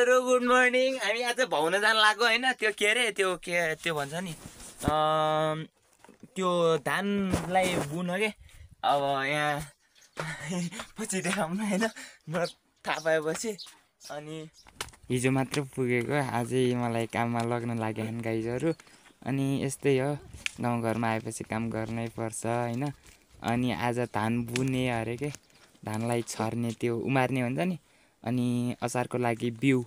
गाइजहरु good morning. हामी आज भाउन जान लाग्यो हैन। त्यो के रे त्यो भन्छ नि त्यो धानलाई बुन के अब यहाँ पछि देखाउनु हैन म थाहा पाएपछि। अनि हिजो मात्र पुगेको, आजै मलाई काममा लाग्न लाग्यो गाइजहरु। अनि यस्तै हो, गाउँघरमा आएपछि काम गर्नै पर्छ हैन। अनि आज धान बुने अरे के, धानलाई छर्ने त्यो उमार्ने हुन्छ नि, अनि असारको लागि बिउ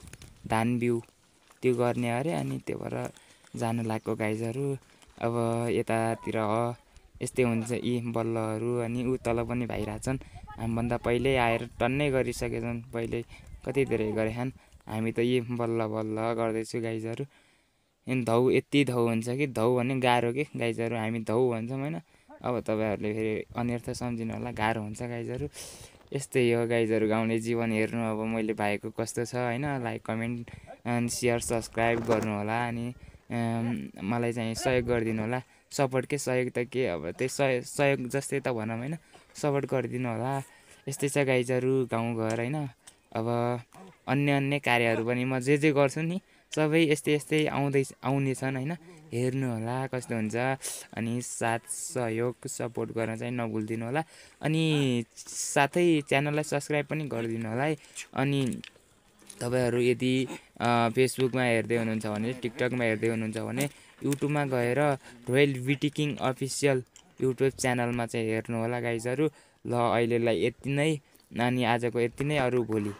धान बिउ त्यो गर्ने अरे। अनि त्यो भएर जानु लाग्यो गाइजहरु। अब यतातिर हो यस्तै हुन्छ यी बल्लहरु। अनि उ तल पनि भाइराछन्, हामीभन्दा पहिल्यै आएर टन्नै गरिसकेछन्, पहिले कति धेरै गरेछन्। हामी त यी बल्ल बल्ल गर्दैछु गाइजहरु। अनि धौ यति धौ हुन्छ कि, धौ भने गाह्रो के गाइजहरु, हामी धौ भन्छौँ हैन। अब तपाईहरुले फेरि अन्यर्थ सम्झिनु होला, गाह्रो हुन्छ गाइजहरु। यस्तै हो गाइजहरु, गाउँले जीवन हेर्नु अब मैले भाइको कस्तो छ हैन। Like comment and share subscribe गर्नु होला। अनि मलाई चाहिँ सहयोग गरिदिनु होला। सपोर्ट के सहयोग त के, अब त्यही सहयोग जस्तै त भनौँ हैन, सपोर्ट गरिदिनु होला। यस्तै छ गाइजहरु गाउँघर हैन। अब अन्य कार्यहरू पनि म जे गर्छु नि सबै यस्तै आउनेछन् हैन। हेर्नु होला कस्तो हुन्छ। अनि साथ सहयोग सपोर्ट गर्न चाहिँ नभुल्दिनु होला। अनि साथै च्यानललाई सब्स्क्राइब पनि गरिदिनु होला है। अनि तपाईहरु यदि फेसबुकमा हेर्दै हुनुहुन्छ भने, टिकटकमा हेर्दै हुनुहुन्छ भने युट्युबमा गएर royal BT king official YouTube च्यानलमा चाहिँ हेर्नु होला गाइजहरु। ल अहिलेलाई यति नै, अनि आजको यति नै, अरु भोलि।